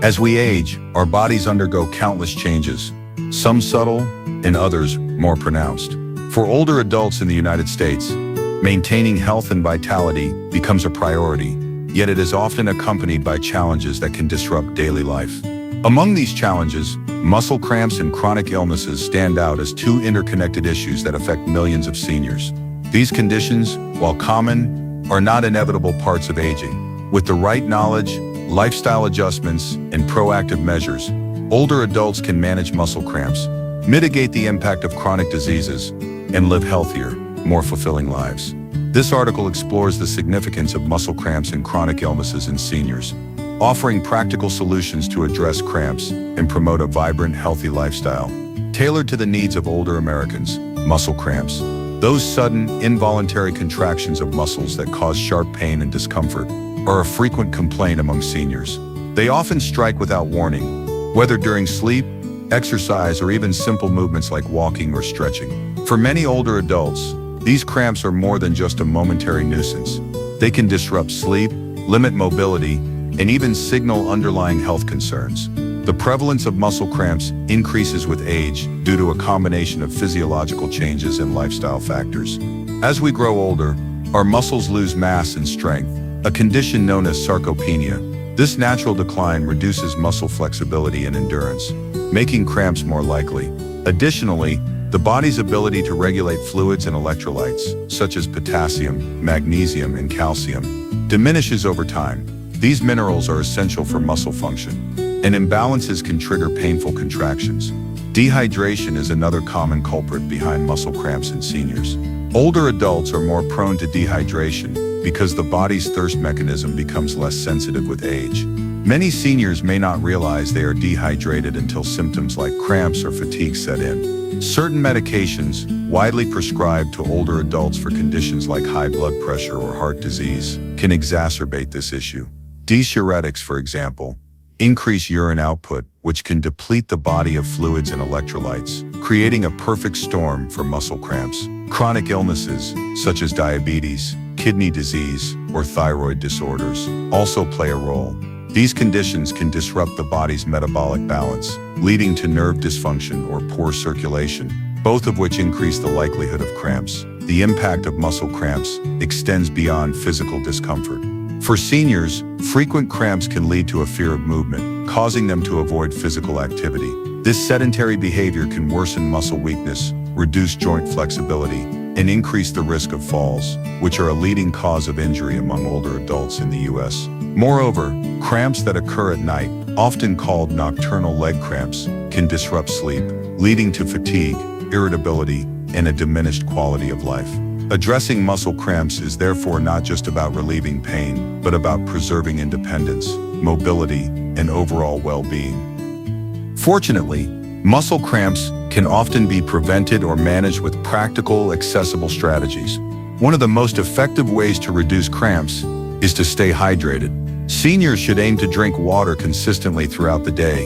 As we age, our bodies undergo countless changes, some subtle and others more pronounced. For older adults in the United States, maintaining health and vitality becomes a priority, yet it is often accompanied by challenges that can disrupt daily life. Among these challenges, muscle cramps and chronic illnesses stand out as two interconnected issues that affect millions of seniors. These conditions, while common, are not inevitable parts of aging. With the right knowledge, lifestyle adjustments, and proactive measures, older adults can manage muscle cramps, mitigate the impact of chronic diseases, and live healthier, more fulfilling lives. This article explores the significance of muscle cramps and chronic illnesses in seniors, offering practical solutions to address cramps and promote a vibrant, healthy lifestyle. Tailored to the needs of older Americans, muscle cramps, those sudden, involuntary contractions of muscles that cause sharp pain and discomfort, are a frequent complaint among seniors. They often strike without warning, whether during sleep, exercise, or even simple movements like walking or stretching. For many older adults, these cramps are more than just a momentary nuisance. They can disrupt sleep, limit mobility, and even signal underlying health concerns. The prevalence of muscle cramps increases with age due to a combination of physiological changes and lifestyle factors. As we grow older, our muscles lose mass and strength, a condition known as sarcopenia. This natural decline reduces muscle flexibility and endurance, making cramps more likely. Additionally, the body's ability to regulate fluids and electrolytes, such as potassium, magnesium, and calcium, diminishes over time. These minerals are essential for muscle function, and imbalances can trigger painful contractions. Dehydration is another common culprit behind muscle cramps in seniors. Older adults are more prone to dehydration because the body's thirst mechanism becomes less sensitive with age. Many seniors may not realize they are dehydrated until symptoms like cramps or fatigue set in. Certain medications, widely prescribed to older adults for conditions like high blood pressure or heart disease, can exacerbate this issue. Diuretics, for example, increase urine output, which can deplete the body of fluids and electrolytes, creating a perfect storm for muscle cramps. Chronic illnesses, such as diabetes, kidney disease, or thyroid disorders, also play a role. These conditions can disrupt the body's metabolic balance, leading to nerve dysfunction or poor circulation, both of which increase the likelihood of cramps. The impact of muscle cramps extends beyond physical discomfort. For seniors, frequent cramps can lead to a fear of movement, causing them to avoid physical activity. This sedentary behavior can worsen muscle weakness, reduce joint flexibility, and increase the risk of falls, which are a leading cause of injury among older adults in the U.S. Moreover, cramps that occur at night, often called nocturnal leg cramps, can disrupt sleep, leading to fatigue, irritability, and a diminished quality of life. Addressing muscle cramps is therefore not just about relieving pain, but about preserving independence, mobility, and overall well-being. Fortunately, muscle cramps can often be prevented or managed with practical, accessible strategies. One of the most effective ways to reduce cramps is to stay hydrated. Seniors should aim to drink water consistently throughout the day.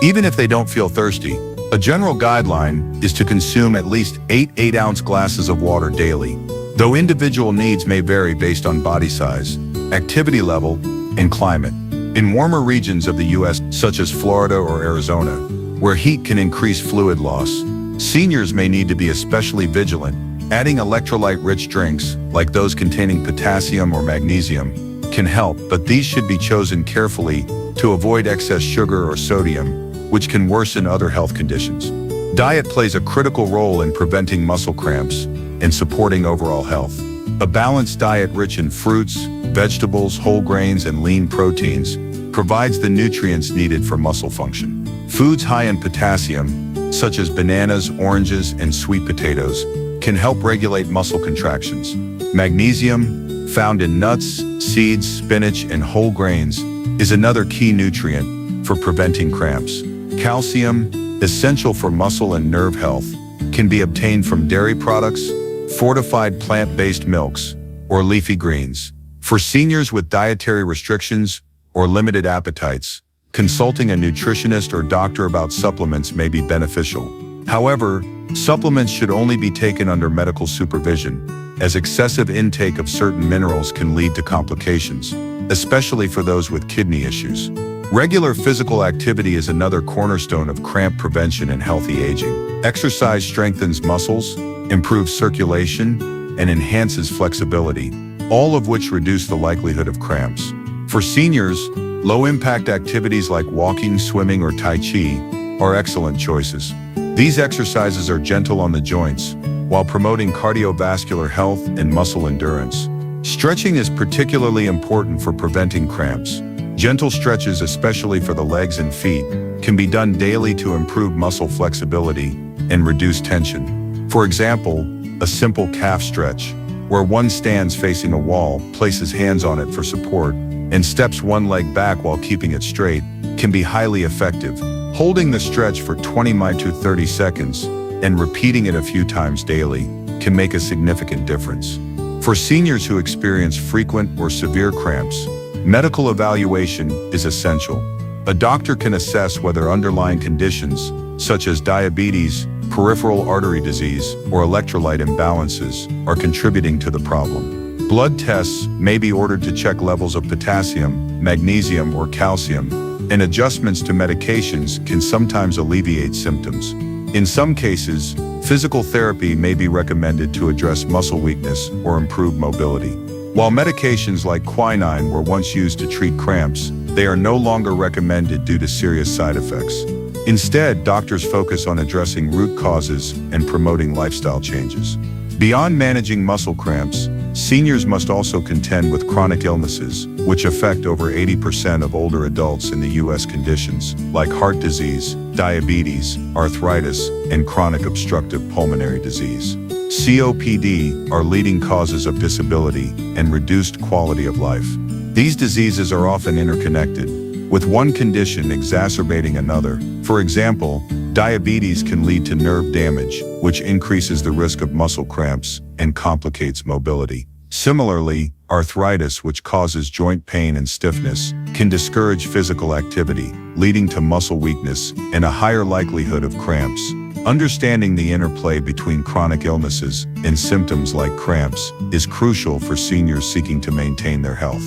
Even if they don't feel thirsty, a general guideline is to consume at least 8 8-ounce glasses of water daily, though individual needs may vary based on body size, activity level, and climate. In warmer regions of the U.S., such as Florida or Arizona, where heat can increase fluid loss, seniors may need to be especially vigilant. Adding electrolyte-rich drinks, like those containing potassium or magnesium, can help, but these should be chosen carefully to avoid excess sugar or sodium, which can worsen other health conditions. Diet plays a critical role in preventing muscle cramps and supporting overall health. A balanced diet rich in fruits, vegetables, whole grains, and lean proteins provides the nutrients needed for muscle function. Foods high in potassium, such as bananas, oranges, and sweet potatoes, can help regulate muscle contractions. Magnesium, found in nuts, seeds, spinach, and whole grains, is another key nutrient for preventing cramps. Calcium, essential for muscle and nerve health, can be obtained from dairy products, fortified plant-based milks, or leafy greens. For seniors with dietary restrictions or limited appetites, consulting a nutritionist or doctor about supplements may be beneficial. However, supplements should only be taken under medical supervision, as excessive intake of certain minerals can lead to complications, especially for those with kidney issues. Regular physical activity is another cornerstone of cramp prevention and healthy aging. Exercise strengthens muscles, improves circulation, and enhances flexibility, all of which reduce the likelihood of cramps. For seniors, low-impact activities like walking, swimming, or Tai Chi are excellent choices. These exercises are gentle on the joints, while promoting cardiovascular health and muscle endurance. Stretching is particularly important for preventing cramps. Gentle stretches, especially for the legs and feet, can be done daily to improve muscle flexibility and reduce tension. For example, a simple calf stretch, where one stands facing a wall, places hands on it for support, and steps one leg back while keeping it straight, can be highly effective. Holding the stretch for 20 to 30 seconds and repeating it a few times daily can make a significant difference. For seniors who experience frequent or severe cramps, medical evaluation is essential. A doctor can assess whether underlying conditions, such as diabetes, peripheral artery disease, or electrolyte imbalances, are contributing to the problem. Blood tests may be ordered to check levels of potassium, magnesium, or calcium, and adjustments to medications can sometimes alleviate symptoms. In some cases, physical therapy may be recommended to address muscle weakness or improve mobility. While medications like quinine were once used to treat cramps, they are no longer recommended due to serious side effects. Instead, doctors focus on addressing root causes and promoting lifestyle changes. Beyond managing muscle cramps, seniors must also contend with chronic illnesses, which affect over 80% of older adults in the U.S. Conditions like heart disease, diabetes, arthritis, and chronic obstructive pulmonary disease. COPD are leading causes of disability and reduced quality of life. These diseases are often interconnected, with one condition exacerbating another. For example, diabetes can lead to nerve damage, which increases the risk of muscle cramps and complicates mobility. Similarly, arthritis, which causes joint pain and stiffness, can discourage physical activity, leading to muscle weakness and a higher likelihood of cramps. Understanding the interplay between chronic illnesses and symptoms like cramps is crucial for seniors seeking to maintain their health.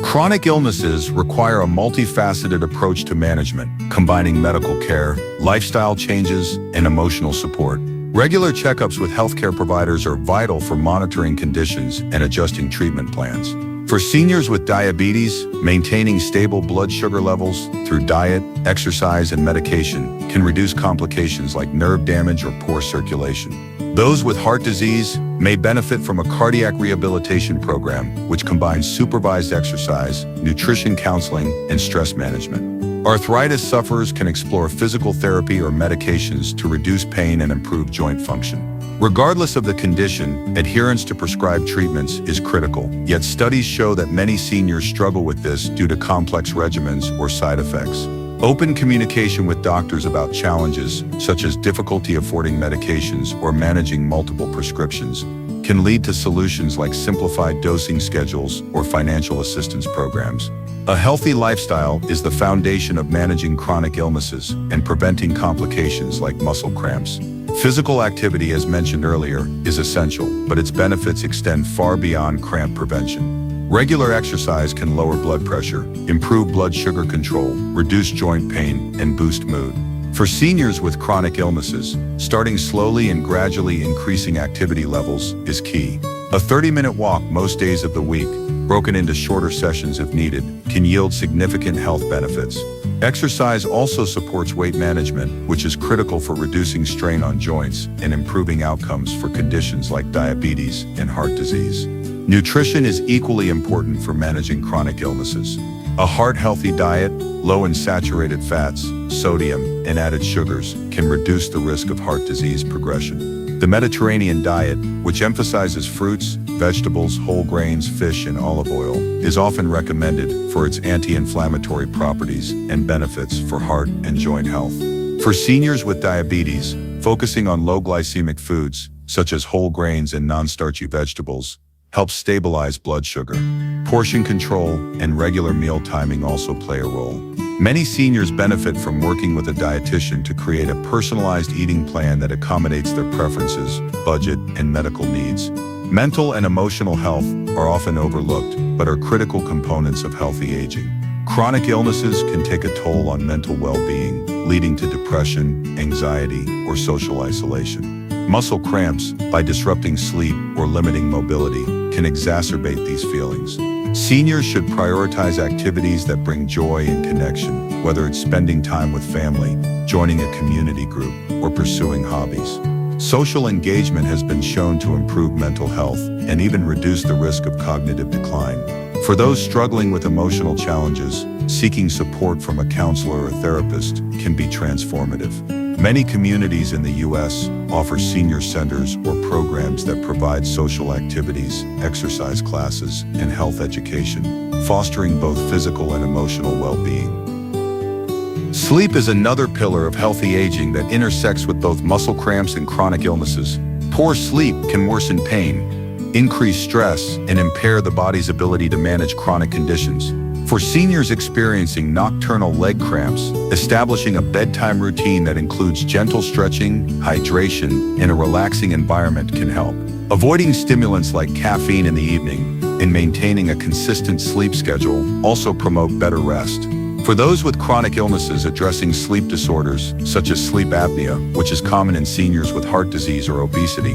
Chronic illnesses require a multifaceted approach to management, combining medical care, lifestyle changes, and emotional support. Regular checkups with healthcare providers are vital for monitoring conditions and adjusting treatment plans. For seniors with diabetes, maintaining stable blood sugar levels through diet, exercise, and medication can reduce complications like nerve damage or poor circulation. Those with heart disease may benefit from a cardiac rehabilitation program, which combines supervised exercise, nutrition counseling, and stress management. Arthritis sufferers can explore physical therapy or medications to reduce pain and improve joint function. Regardless of the condition, adherence to prescribed treatments is critical, yet studies show that many seniors struggle with this due to complex regimens or side effects. Open communication with doctors about challenges, such as difficulty affording medications or managing multiple prescriptions, can lead to solutions like simplified dosing schedules or financial assistance programs. A healthy lifestyle is the foundation of managing chronic illnesses and preventing complications like muscle cramps. Physical activity, as mentioned earlier, is essential, but its benefits extend far beyond cramp prevention. Regular exercise can lower blood pressure, improve blood sugar control, reduce joint pain, and boost mood. For seniors with chronic illnesses, starting slowly and gradually increasing activity levels is key. A 30-minute walk most days of the week, broken into shorter sessions if needed, can yield significant health benefits. Exercise also supports weight management, which is critical for reducing strain on joints and improving outcomes for conditions like diabetes and heart disease. Nutrition is equally important for managing chronic illnesses. A heart-healthy diet, low in saturated fats, sodium, and added sugars, can reduce the risk of heart disease progression. The Mediterranean diet, which emphasizes fruits, vegetables, whole grains, fish, and olive oil, is often recommended for its anti-inflammatory properties and benefits for heart and joint health. For seniors with diabetes, focusing on low glycemic foods, such as whole grains and non-starchy vegetables, helps stabilize blood sugar. Portion control and regular meal timing also play a role. Many seniors benefit from working with a dietitian to create a personalized eating plan that accommodates their preferences, budget, and medical needs. Mental and emotional health are often overlooked, but are critical components of healthy aging. Chronic illnesses can take a toll on mental well-being, leading to depression, anxiety, or social isolation. Muscle cramps, by disrupting sleep or limiting mobility, can exacerbate these feelings. Seniors should prioritize activities that bring joy and connection, whether it's spending time with family, joining a community group, or pursuing hobbies. Social engagement has been shown to improve mental health and even reduce the risk of cognitive decline. For those struggling with emotional challenges, seeking support from a counselor or therapist can be transformative. Many communities in the U.S. offer senior centers or programs that provide social activities, exercise classes, and health education, fostering both physical and emotional well-being. Sleep is another pillar of healthy aging that intersects with both muscle cramps and chronic illnesses. Poor sleep can worsen pain, increase stress, and impair the body's ability to manage chronic conditions. For seniors experiencing nocturnal leg cramps, establishing a bedtime routine that includes gentle stretching, hydration, and a relaxing environment can help. Avoiding stimulants like caffeine in the evening and maintaining a consistent sleep schedule also promote better rest. For those with chronic illnesses, addressing sleep disorders, such as sleep apnea, which is common in seniors with heart disease or obesity,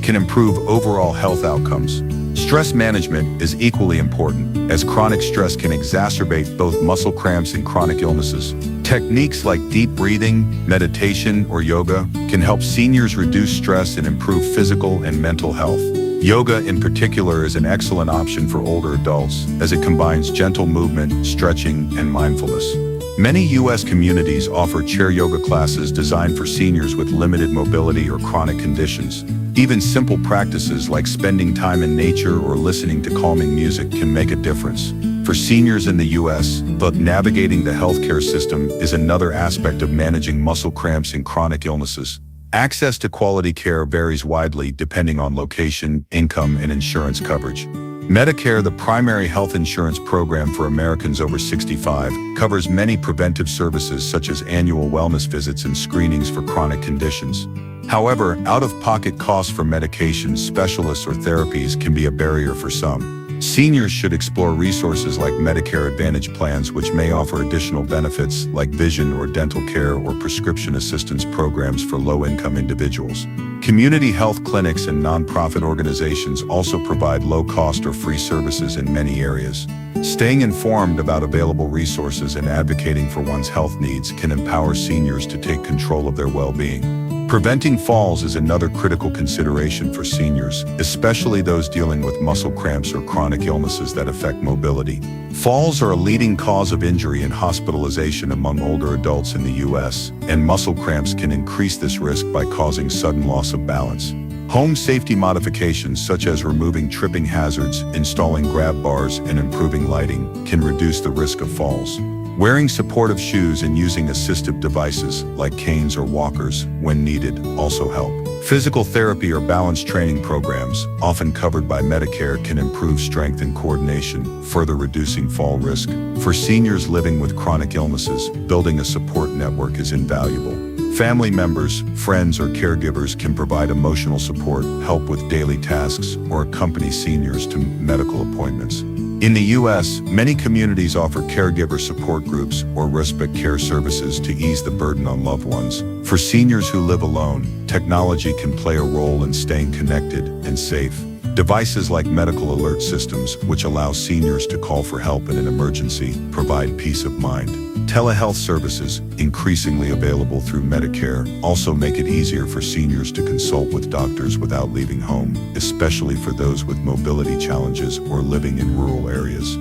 can improve overall health outcomes. Stress management is equally important, as chronic stress can exacerbate both muscle cramps and chronic illnesses. Techniques like deep breathing, meditation, or yoga can help seniors reduce stress and improve physical and mental health. Yoga in particular is an excellent option for older adults, as it combines gentle movement, stretching, and mindfulness. Many U.S. communities offer chair yoga classes designed for seniors with limited mobility or chronic conditions. Even simple practices like spending time in nature or listening to calming music can make a difference. For seniors in the U.S., navigating the healthcare system is another aspect of managing muscle cramps and chronic illnesses. Access to quality care varies widely depending on location, income, and insurance coverage. Medicare, the primary health insurance program for Americans over 65, covers many preventive services such as annual wellness visits and screenings for chronic conditions. However, out-of-pocket costs for medications, specialists, or therapies can be a barrier for some. Seniors should explore resources like Medicare Advantage plans, which may offer additional benefits like vision or dental care or prescription assistance programs for low-income individuals. Community health clinics and nonprofit organizations also provide low-cost or free services in many areas. Staying informed about available resources and advocating for one's health needs can empower seniors to take control of their well-being. Preventing falls is another critical consideration for seniors, especially those dealing with muscle cramps or chronic illnesses that affect mobility. Falls are a leading cause of injury and hospitalization among older adults in the U.S., and muscle cramps can increase this risk by causing sudden loss of balance. Home safety modifications such as removing tripping hazards, installing grab bars, and improving lighting can reduce the risk of falls. Wearing supportive shoes and using assistive devices like canes or walkers when needed also help. Physical therapy or balance training programs, often covered by Medicare, can improve strength and coordination, further reducing fall risk. For seniors living with chronic illnesses, building a support network is invaluable. Family members, friends, or caregivers can provide emotional support, help with daily tasks, or accompany seniors to medical appointments. In the U.S., many communities offer caregiver support groups or respite care services to ease the burden on loved ones. For seniors who live alone, technology can play a role in staying connected and safe. Devices like medical alert systems, which allow seniors to call for help in an emergency, provide peace of mind. Telehealth services, increasingly available through Medicare, also make it easier for seniors to consult with doctors without leaving home, especially for those with mobility challenges or living in rural areas.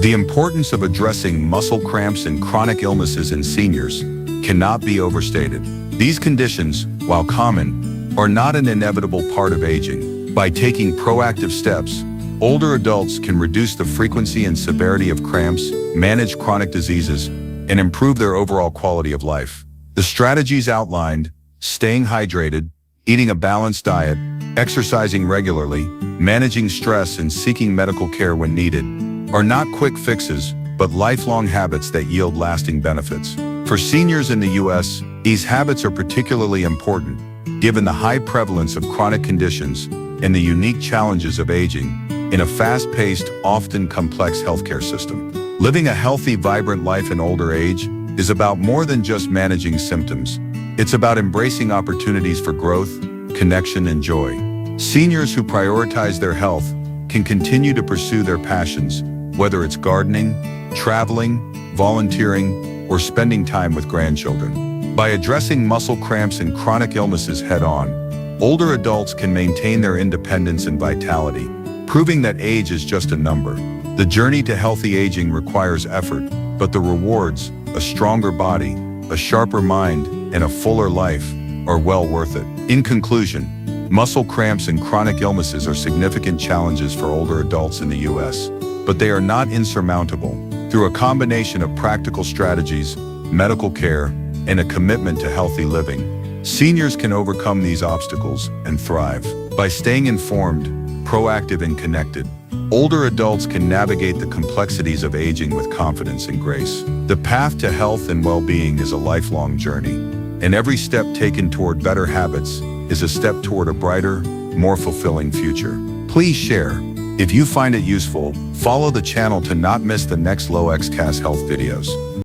The importance of addressing muscle cramps and chronic illnesses in seniors cannot be overstated. These conditions, while common, are not an inevitable part of aging. By taking proactive steps, older adults can reduce the frequency and severity of cramps, manage chronic diseases, and improve their overall quality of life. The strategies outlined, staying hydrated, eating a balanced diet, exercising regularly, managing stress, and seeking medical care when needed, are not quick fixes, but lifelong habits that yield lasting benefits. For seniors in the U.S., these habits are particularly important, given the high prevalence of chronic conditions and the unique challenges of aging in a fast-paced, often complex healthcare system. Living a healthy, vibrant life in older age is about more than just managing symptoms. It's about embracing opportunities for growth, connection, and joy. Seniors who prioritize their health can continue to pursue their passions, whether it's gardening, traveling, volunteering, or spending time with grandchildren. By addressing muscle cramps and chronic illnesses head-on, older adults can maintain their independence and vitality, proving that age is just a number. The journey to healthy aging requires effort, but the rewards, a stronger body, a sharper mind, and a fuller life, are well worth it. In conclusion, muscle cramps and chronic illnesses are significant challenges for older adults in the U.S., but they are not insurmountable. Through a combination of practical strategies, medical care, and a commitment to healthy living, seniors can overcome these obstacles and thrive. By staying informed, proactive, and connected, older adults can navigate the complexities of aging with confidence and grace. The path to health and well-being is a lifelong journey, and every step taken toward better habits is a step toward a brighter, more fulfilling future. Please share. If you find it useful, follow the channel to not miss the next LowXCast health videos.